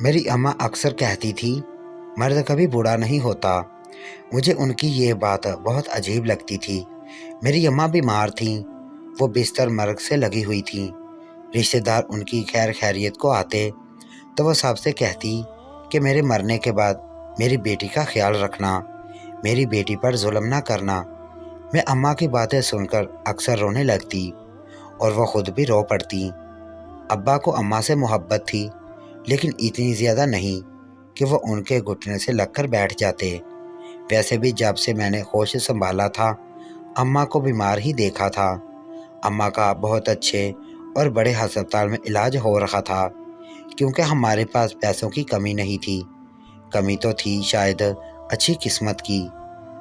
میری اماں اکثر کہتی تھی مرد کبھی بوڑھا نہیں ہوتا۔ مجھے ان کی یہ بات بہت عجیب لگتی تھی۔ میری اماں بیمار تھیں، وہ بستر مرگ سے لگی ہوئی تھیں۔ رشتہ دار ان کی خیر خیریت کو آتے تو وہ سب سے کہتی کہ میرے مرنے کے بعد میری بیٹی کا خیال رکھنا، میری بیٹی پر ظلم نہ کرنا۔ میں اماں کی باتیں سن کر اکثر رونے لگتی اور وہ خود بھی رو پڑتی۔ ابا کو اماں سے محبت تھی، لیکن اتنی زیادہ نہیں کہ وہ ان کے گھٹنے سے لگ کر بیٹھ جاتے۔ ویسے بھی جب سے میں نے ہوش سنبھالا تھا اماں کو بیمار ہی دیکھا تھا۔ اماں کا بہت اچھے اور بڑے ہسپتال میں علاج ہو رہا تھا، کیونکہ ہمارے پاس پیسوں کی کمی نہیں تھی۔ کمی تو تھی شاید اچھی قسمت کی۔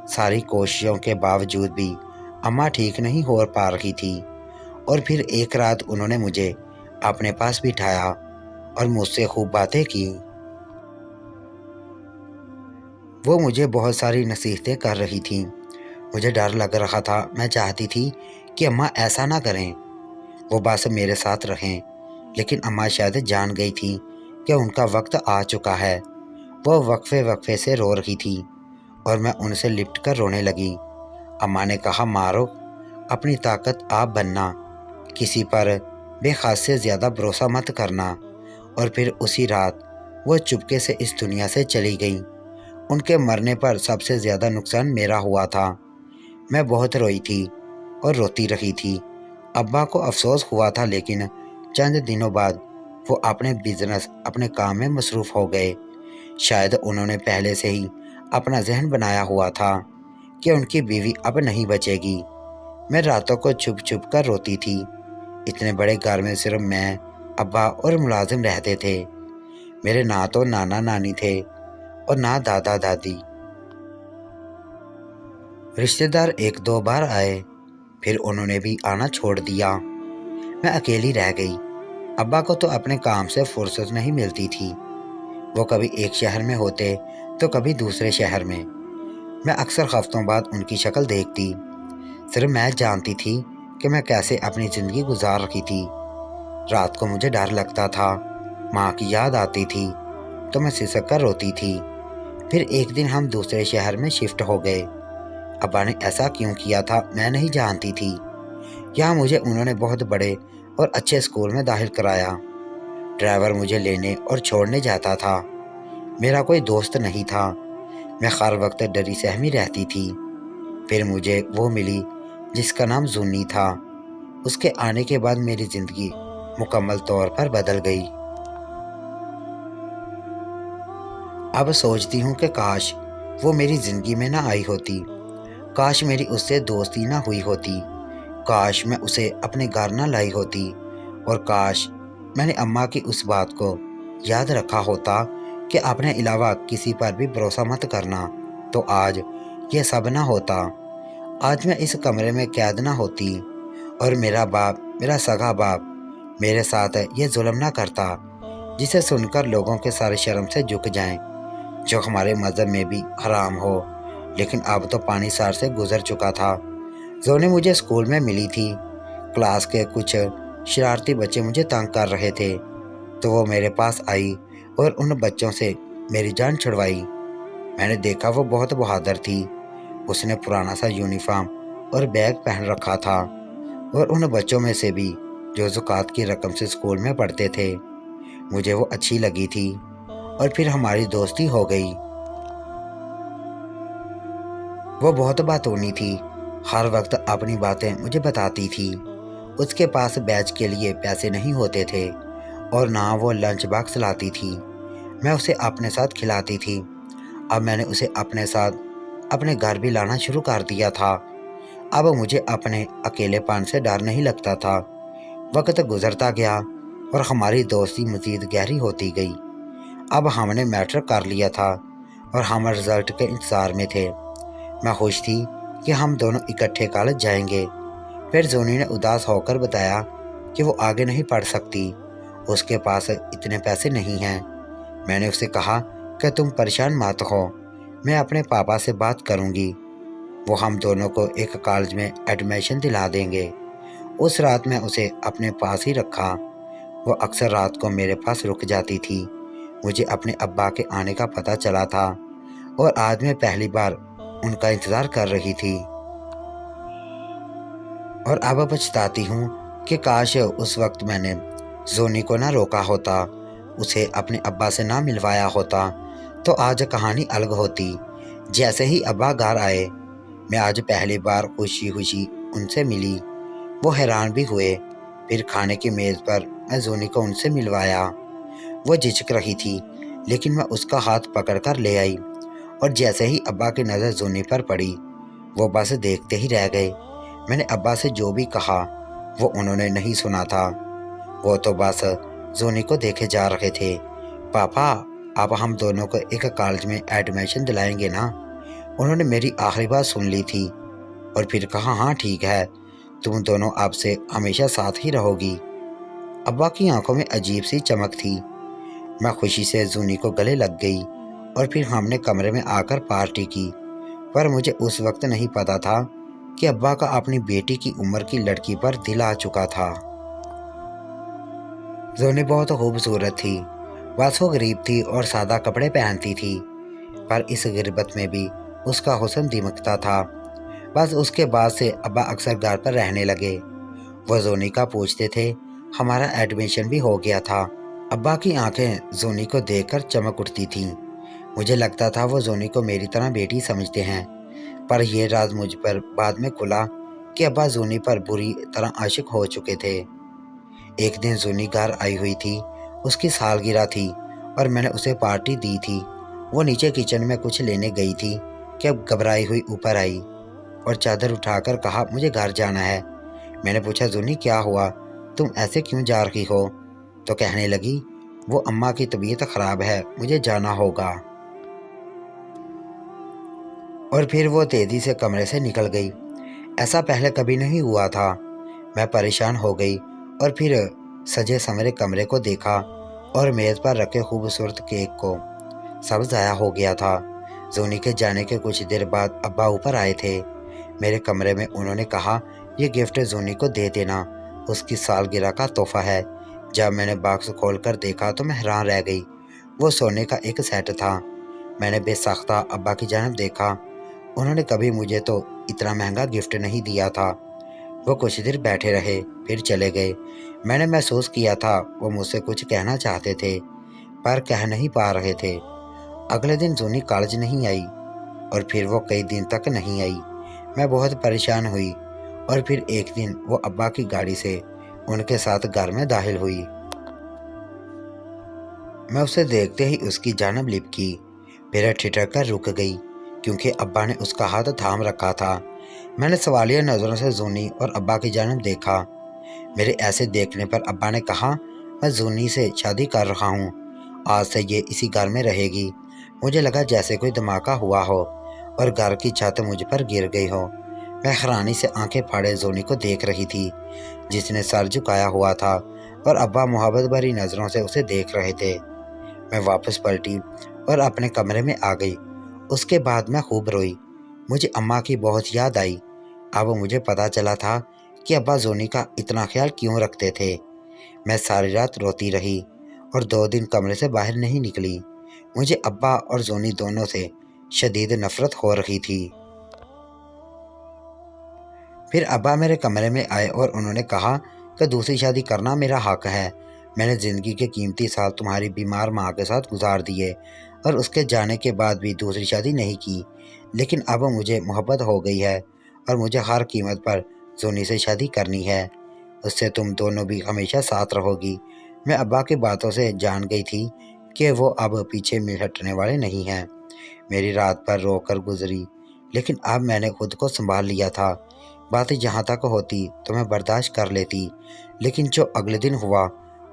ساری کوششوں کے باوجود بھی اماں ٹھیک نہیں ہو پا رہی تھی، اور پھر ایک رات انہوں نے مجھے اپنے پاس بٹھایا اور مجھ سے خوب باتیں کی۔ وہ مجھے بہت ساری نصیحتیں کر رہی تھیں۔ مجھے ڈر لگ رہا تھا، میں چاہتی تھی کہ اماں ایسا نہ کریں، وہ بس میرے ساتھ رہیں، لیکن اماں شاید جان گئی تھی کہ ان کا وقت آ چکا ہے۔ وہ وقفے وقفے سے رو رہی تھی اور میں ان سے لپٹ کر رونے لگی۔ اماں نے کہا، مارو اپنی طاقت آپ بننا، کسی پر بے خاص سے زیادہ بھروسہ مت کرنا۔ اور پھر اسی رات وہ چپکے سے اس دنیا سے چلی گئیں۔ ان کے مرنے پر سب سے زیادہ نقصان میرا ہوا تھا۔ میں بہت روئی تھی اور روتی رہی تھی۔ ابا کو افسوس ہوا تھا، لیکن چند دنوں بعد وہ اپنے بزنس، اپنے کام میں مصروف ہو گئے۔ شاید انہوں نے پہلے سے ہی اپنا ذہن بنایا ہوا تھا کہ ان کی بیوی اب نہیں بچے گی۔ میں راتوں کو چھپ چھپ کر روتی تھی۔ اتنے بڑے گھر میں صرف میں، ابا اور ملازم رہتے تھے۔ میرے نہ تو نانا نانی تھے اور نہ دادا دادی۔ رشتہ دار ایک دو بار آئے، پھر انہوں نے بھی آنا چھوڑ دیا۔ میں اکیلی رہ گئی۔ ابا کو تو اپنے کام سے فرصت نہیں ملتی تھی۔ وہ کبھی ایک شہر میں ہوتے تو کبھی دوسرے شہر میں۔ میں اکثر ہفتوں بعد ان کی شکل دیکھتی۔ صرف میں جانتی تھی کہ میں کیسے اپنی زندگی گزار رہی تھی۔ رات کو مجھے ڈر لگتا تھا، ماں کی یاد آتی تھی تو میں سسک کر روتی تھی۔ پھر ایک دن ہم دوسرے شہر میں شفٹ ہو گئے۔ ابا نے ایسا کیوں کیا تھا میں نہیں جانتی تھی۔ یہاں مجھے انہوں نے بہت بڑے اور اچھے اسکول میں داخل کرایا۔ ڈرائیور مجھے لینے اور چھوڑنے جاتا تھا۔ میرا کوئی دوست نہیں تھا۔ میں ہر وقت ڈری سہمی رہتی تھی۔ پھر مجھے وہ ملی جس کا نام زونی تھا۔ اس کے آنے کے بعد میری زندگی مکمل طور پر بدل گئی۔ اب سوچتی ہوں کہ کاش وہ میری زندگی میں نہ آئی ہوتی، کاش میری اس سے دوستی نہ ہوئی ہوتی، کاش میں اسے اپنے گھر نہ لائی ہوتی، اور کاش میں نے اماں کی اس بات کو یاد رکھا ہوتا کہ اپنے علاوہ کسی پر بھی بھروسہ مت کرنا، تو آج یہ سب نہ ہوتا۔ آج میں اس کمرے میں قید نہ ہوتی اور میرا باپ، میرا سگا باپ میرے ساتھ یہ ظلم نہ کرتا، جسے سن کر لوگوں کے سارے شرم سے جھک جائیں، جو ہمارے مذہب میں بھی حرام ہو۔ لیکن اب تو پانی سار سے گزر چکا تھا۔ زونی مجھے اسکول میں ملی تھی۔ کلاس کے کچھ شرارتی بچے مجھے تنگ کر رہے تھے، تو وہ میرے پاس آئی اور ان بچوں سے میری جان چھڑوائی۔ میں نے دیکھا وہ بہت بہادر تھی۔ اس نے پرانا سا یونیفارم اور بیگ پہن رکھا تھا، اور ان بچوں میں سے بھی جو زکوٰۃ کی رقم سے اسکول میں پڑھتے تھے، مجھے وہ اچھی لگی تھی، اور پھر ہماری دوستی ہو گئی۔ وہ بہت باتونی تھی، ہر وقت اپنی باتیں مجھے بتاتی تھی۔ اس کے پاس بیچ کے لیے پیسے نہیں ہوتے تھے اور نہ وہ لنچ باکس لاتی تھی۔ میں اسے اپنے ساتھ کھلاتی تھی۔ اب میں نے اسے اپنے ساتھ اپنے گھر بھی لانا شروع کر دیا تھا۔ اب مجھے اپنے اکیلے پن سے ڈر نہیں لگتا تھا۔ وقت گزرتا گیا اور ہماری دوستی مزید گہری ہوتی گئی۔ اب ہم نے میٹرک کر لیا تھا اور ہم رزلٹ کے انتظار میں تھے۔ میں خوش تھی کہ ہم دونوں اکٹھے کالج جائیں گے۔ پھر زونی نے اداس ہو کر بتایا کہ وہ آگے نہیں پڑھ سکتی، اس کے پاس اتنے پیسے نہیں ہیں۔ میں نے اسے کہا کہ تم پریشان مت ہو، میں اپنے پاپا سے بات کروں گی، وہ ہم دونوں کو ایک کالج میں ایڈمیشن دلا دیں گے۔ اس رات میں اسے اپنے پاس ہی رکھا۔ وہ اکثر رات کو میرے پاس رک جاتی تھی۔ مجھے اپنے ابا کے آنے کا پتہ چلا تھا اور آج میں پہلی بار ان کا انتظار کر رہی تھی، اور اب پچھتاتی ہوں کہ کاش اس وقت میں نے زونی کو نہ روکا ہوتا، اسے اپنے ابا سے نہ ملوایا ہوتا تو آج کہانی الگ ہوتی۔ جیسے ہی ابا گھر آئے، میں آج پہلی بار خوشی خوشی ان سے ملی۔ وہ حیران بھی ہوئے۔ پھر کھانے کی میز پر میں زونی کو ان سے ملوایا۔ وہ جھجک رہی تھی لیکن میں اس کا ہاتھ پکڑ کر لے آئی، اور جیسے ہی ابا کی نظر زونی پر پڑی وہ بس دیکھتے ہی رہ گئے۔ میں نے ابا سے جو بھی کہا وہ انہوں نے نہیں سنا تھا، وہ تو بس زونی کو دیکھے جا رہے تھے۔ پاپا، اب ہم دونوں کو ایک کالج میں ایڈمیشن دلائیں گے نا؟ انہوں نے میری آخری بات سن لی تھی اور پھر کہا، ہاں ٹھیک ہے، تم دونوں اب سے ہمیشہ ساتھ ہی رہو گی۔ ابا کی آنکھوں میں عجیب سی چمک تھی۔ میں خوشی سے زونی کو گلے لگ گئی اور پھر ہم نے کمرے میں آ کر پارٹی کی، پر مجھے اس وقت نہیں پتا تھا کہ ابا کا اپنی بیٹی کی عمر کی لڑکی پر دل آ چکا تھا۔ زونی بہت خوبصورت تھی، بس وہ غریب تھی اور سادہ کپڑے پہنتی تھی، پر اس غربت میں بھی اس کا حسن دمکتا تھا۔ بس اس کے بعد سے ابا اکثر گھر پر رہنے لگے۔ وہ زونی کا پوچھتے تھے، ہمارا ایڈمیشن بھی ہو گیا تھا۔ ابا کی آنکھیں زونی کو دیکھ کر چمک اٹھتی تھیں۔ مجھے لگتا تھا وہ زونی کو میری طرح بیٹی سمجھتے ہیں، پر یہ راز مجھ پر بعد میں کھلا کہ ابا زونی پر بری طرح عاشق ہو چکے تھے۔ ایک دن زونی گھر آئی ہوئی تھی، اس کی سالگرہ تھی اور میں نے اسے پارٹی دی تھی۔ وہ نیچے کچن میں کچھ لینے گئی تھی کہ اب گھبرائی ہوئی اوپر آئی اور چادر اٹھا کر کہا، مجھے گھر جانا ہے۔ میں نے پوچھا، زونی کیا ہوا، تم ایسے کیوں جا رہی ہو؟ تو کہنے لگی، وہ اماں کی طبیعت خراب ہے، مجھے جانا ہوگا۔ اور پھر وہ تیزی سے کمرے سے نکل گئی۔ ایسا پہلے کبھی نہیں ہوا تھا۔ میں پریشان ہو گئی اور پھر سجے سنورے کمرے کو دیکھا اور میز پر رکھے خوبصورت کیک کو۔ سب ضائع ہو گیا تھا۔ زونی کے جانے کے کچھ دیر بعد ابا اوپر آئے تھے۔ میرے کمرے میں انہوں نے کہا، یہ گفٹ زونی کو دے دینا، اس کی سالگرہ کا تحفہ ہے۔ جب میں نے باکس کھول کر دیکھا تو میں حیران رہ گئی۔ وہ سونے کا ایک سیٹ تھا۔ میں نے بے ساختہ ابا کی جانب دیکھا۔ انہوں نے کبھی مجھے تو اتنا مہنگا گفٹ نہیں دیا تھا۔ وہ کچھ دیر بیٹھے رہے پھر چلے گئے۔ میں نے محسوس کیا تھا وہ مجھ سے کچھ کہنا چاہتے تھے پر کہہ نہیں پا رہے تھے۔ اگلے دن زونی کالج نہیں آئی اور پھر وہ کئی دن تک نہیں آئی۔ میں بہت پریشان ہوئی اور پھر ایک دن وہ ابا کی گاڑی سے ان کے ساتھ گھر میں داخل ہوئی۔ میں اسے دیکھتے ہی اس کی جانب لپکی، پھر ٹھٹک کر رک گئی کیونکہ ابا نے اس کا ہاتھ تھام رکھا تھا۔ میں نے سوالیہ نظروں سے زونی اور ابا کی جانب دیکھا۔ میرے ایسے دیکھنے پر ابا نے کہا، میں زونی سے شادی کر رہا ہوں، آج سے یہ اسی گھر میں رہے گی۔ مجھے لگا جیسے کوئی دھماکہ ہوا ہو اور گھر کی چھت مجھ پر گر گئی ہو۔ میں حیرانی سے آنکھیں پھاڑے زونی کو دیکھ رہی تھی جس نے سر جھکایا ہوا تھا اور ابا محبت بھری نظروں سے اسے دیکھ رہے تھے۔ میں واپس پلٹی اور اپنے کمرے میں آ گئی۔ اس کے بعد میں خوب روئی۔ مجھے اماں کی بہت یاد آئی۔ اب مجھے پتا چلا تھا کہ ابا زونی کا اتنا خیال کیوں رکھتے تھے۔ میں ساری رات روتی رہی اور 2 دن کمرے سے باہر نہیں نکلی۔ مجھے ابا اور زونی دونوں سے شدید نفرت ہو رہی تھی۔ پھر ابا میرے کمرے میں آئے اور انہوں نے کہا کہ دوسری شادی کرنا میرا حق ہے۔ میں نے زندگی کے قیمتی سال تمہاری بیمار ماں کے ساتھ گزار دیے اور اس کے جانے کے بعد بھی دوسری شادی نہیں کی، لیکن اب مجھے محبت ہو گئی ہے اور مجھے ہر قیمت پر زونی سے شادی کرنی ہے۔ اس سے تم دونوں بھی ہمیشہ ساتھ رہو گی۔ میں ابا کی باتوں سے جان گئی تھی کہ وہ اب پیچھے ہٹنے والے نہیں ہیں۔ میری رات پر رو کر گزری، لیکن اب میں نے خود کو سنبھال لیا تھا۔ باتیں جہاں تک ہوتی تو میں برداشت کر لیتی، لیکن جو اگلے دن ہوا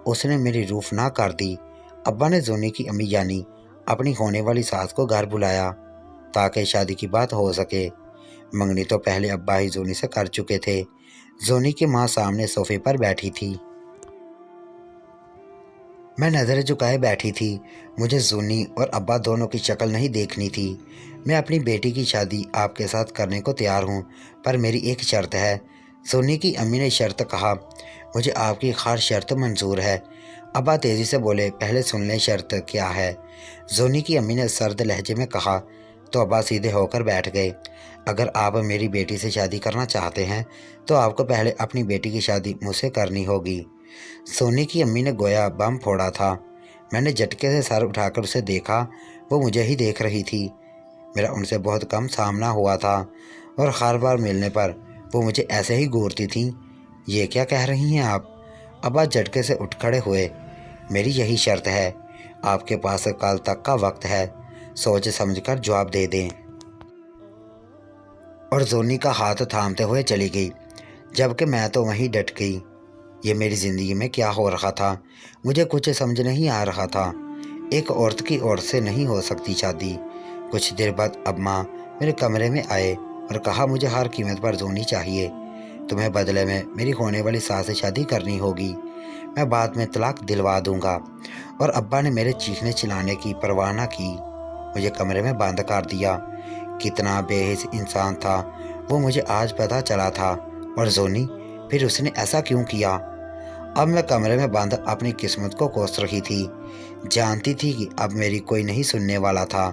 اس نے میری روح فنا کر دی۔ ابا نے زونی کی امی یعنی اپنی ہونے والی ساس کو گھر بلایا تاکہ شادی کی بات ہو سکے۔ منگنی تو پہلے ابا ہی زونی سے کر چکے تھے۔ زونی کی ماں سامنے صوفے پر بیٹھی تھی۔ میں نظر جھکائے بیٹھی تھی۔ مجھے زونی اور ابا دونوں کی شکل نہیں دیکھنی تھی۔ میں اپنی بیٹی کی شادی آپ کے ساتھ کرنے کو تیار ہوں، پر میری ایک شرط ہے۔ زونی کی امی نے شرط کہا، مجھے آپ کی ہر شرط منظور ہے۔ ابا تیزی سے بولے، پہلے سن لیں شرط کیا ہے؟ زونی کی امی نے سرد لہجے میں کہا تو ابا سیدھے ہو کر بیٹھ گئے۔ اگر آپ میری بیٹی سے شادی کرنا چاہتے ہیں تو آپ کو پہلے اپنی بیٹی کی شادی مجھ سے کرنی ہوگی۔ سونی کی امی نے گویا بم پھوڑا تھا۔ میں نے جھٹکے سے سر اٹھا کر اسے دیکھا، وہ مجھے ہی دیکھ رہی تھی۔ میرا ان سے بہت کم سامنا ہوا تھا اور ہر بار ملنے پر وہ مجھے ایسے ہی گھورتی تھیں۔ یہ کیا کہہ رہی ہیں آپ؟ ابا جھٹکے سے اٹھ کھڑے ہوئے۔ میری یہی شرط ہے، آپ کے پاس کل تک کا وقت ہے، سوچ سمجھ کر جواب دے دیں۔ اور زونی کا ہاتھ تھامتے ہوئے چلی گئی، جبکہ میں تو وہیں ڈٹ گئی۔ یہ میری زندگی میں کیا ہو رہا تھا؟ مجھے کچھ سمجھ نہیں آ رہا تھا۔ ایک عورت کی عورت سے نہیں ہو سکتی شادی۔ کچھ دیر بعد اماں میرے کمرے میں آئے اور کہا مجھے ہر قیمت پر زونی چاہیے، تمہیں بدلے میں میری ہونے والی ساس سے شادی کرنی ہوگی، میں بعد میں طلاق دلوا دوں گا۔ اور ابا نے میرے چیخنے چلانے کی پرواہ نہ کی، مجھے کمرے میں بند کر دیا۔ کتنا بے حس انسان تھا وہ مجھے آج پتہ چلا تھا۔ اور زونی، پھر اس نے ایسا کیوں کیا؟ اب میں کمرے میں بند اپنی قسمت کو کوس رہی تھی، جانتی تھی کہ اب میری کوئی نہیں سننے والا تھا۔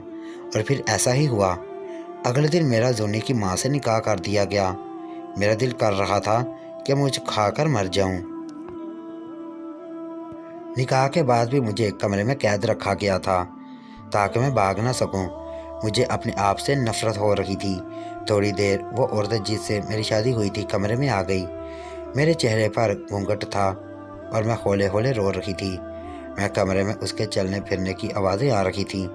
اور پھر ایسا ہی ہوا۔ اگلے دن میرا زونی کی ماں سے نکاح کر دیا گیا۔ میرا دل کر رہا تھا کہ مجھ کھا کر مر جاؤں۔ نکاح کے بعد بھی مجھے کمرے میں قید رکھا گیا تھا تاکہ میں بھاگ نہ سکوں۔ مجھے اپنے آپ سے نفرت ہو رہی تھی۔ تھوڑی دیر وہ عورت جس سے میری شادی ہوئی تھی کمرے میں آ گئی۔ میرے چہرے پر گھونگھٹ تھا اور میں ہولے ہولے رو رہی تھی۔ میں کمرے میں اس کے چلنے پھرنے کی آوازیں آ رہی تھیں،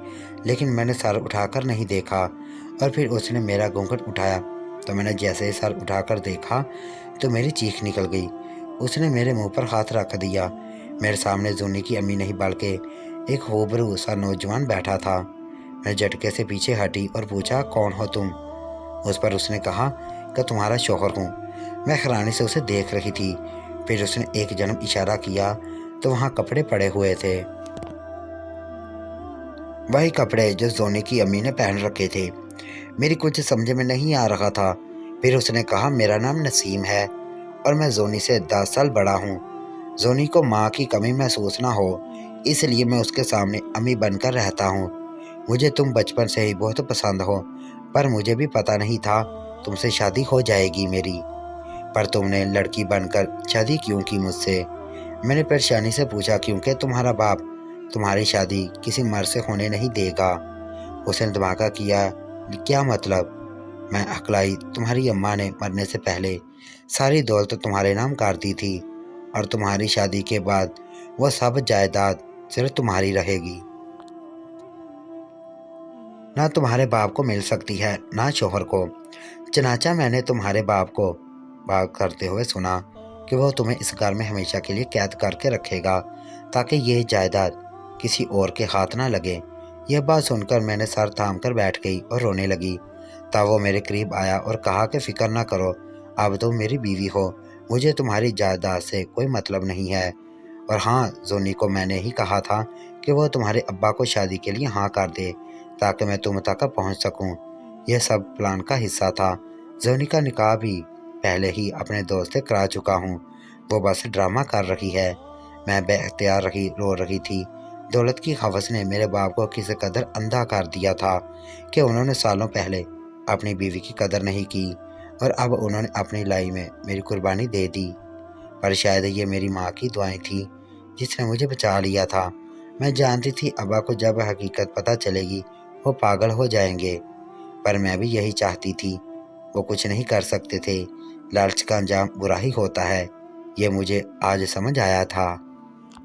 لیکن میں نے سر اٹھا کر نہیں دیکھا۔ اور پھر اس نے میرا گھونگھٹ اٹھایا تو میں نے جیسے ہی سر اٹھا کر دیکھا تو میری چیخ نکل گئی۔ اس نے میرے منہ پر ہاتھ رکھ دیا۔ میرے سامنے زونی کی امی نہیں بلکہ ایک ہوبرو سا نوجوان بیٹھا تھا۔ میں جھٹکے سے پیچھے ہٹی اور پوچھا، کون ہو تم؟ اس پر اس نے کہا کہ تمہارا شوہر ہوں۔ میں حیرانی سے اسے دیکھ رہی تھی۔ پھر اس نے ایک جانب اشارہ کیا تو وہاں کپڑے پڑے ہوئے تھے، وہی کپڑے جو زونی کی امی نے پہن رکھے تھے۔ میری کچھ سمجھ میں نہیں آ رہا تھا۔ پھر اس نے کہا، میرا نام نسیم ہے اور میں زونی سے 10 سال بڑا ہوں۔ زونی کو ماں کی کمی محسوس نہ ہو اس لیے میں اس کے سامنے امی بن کر رہتا ہوں۔ مجھے تم بچپن سے ہی بہت پسند ہو، پر مجھے بھی پتہ نہیں تھا تم سے شادی ہو جائے گی میری۔ پر تم نے لڑکی بن کر شادی کیوں کی مجھ سے؟ میں نے پریشانی سے پوچھا، کیونکہ تمہارا باپ تمہاری شادی کسی مرد سے ہونے نہیں دے گا۔ اس نے دھماکہ کیا، کیا مطلب؟ میں ہکلائی، تمہاری اماں نے مرنے سے پہلے ساری دولت تمہارے نام کر دی تھی اور تمہاری شادی کے بعد وہ سب جائیداد صرف تمہاری رہے گی، نہ تمہارے باپ کو مل سکتی ہے نہ شوہر کو۔ چنانچہ میں نے تمہارے باپ کو بات کرتے ہوئے سنا کہ وہ تمہیں اس گھر میں ہمیشہ کے لیے قید کر کے رکھے گا تاکہ یہ جائیداد کسی اور کے ہاتھ نہ لگے۔ یہ بات سن کر میں نے سر تھام کر بیٹھ گئی اور رونے لگی۔ تب وہ میرے قریب آیا اور کہا کہ فکر نہ کرو، اب تم میری بیوی ہو، مجھے تمہاری جائیداد سے کوئی مطلب نہیں ہے۔ اور ہاں، زونی کو میں نے ہی کہا تھا کہ وہ تمہارے ابا کو شادی کے لیے ہاں کر دے تاکہ میں تم تک پہنچ سکوں۔ یہ سب پلان کا حصہ تھا۔ زونی کا نکاح بھی پہلے ہی اپنے دوست سے کرا چکا ہوں، وہ بس ڈرامہ کر رہی ہے۔ میں بے اختیار رو رہی تھی۔ دولت کی ہوس نے میرے باپ کو کس قدر اندھا کر دیا تھا کہ انہوں نے سالوں پہلے اپنی بیوی کی قدر نہیں کی اور اب انہوں نے اپنی لائی میں میری قربانی دے دی۔ پر شاید یہ میری ماں کی دعائیں تھیں جس نے مجھے بچا لیا تھا۔ میں جانتی تھی ابا کو جب حقیقت پتہ چلے گی وہ پاگل ہو جائیں گے، پر میں بھی یہی چاہتی تھی۔ وہ کچھ نہیں کر سکتے تھے۔ لالچ کا انجام برا ہی ہوتا ہے، یہ مجھے آج سمجھ آیا تھا۔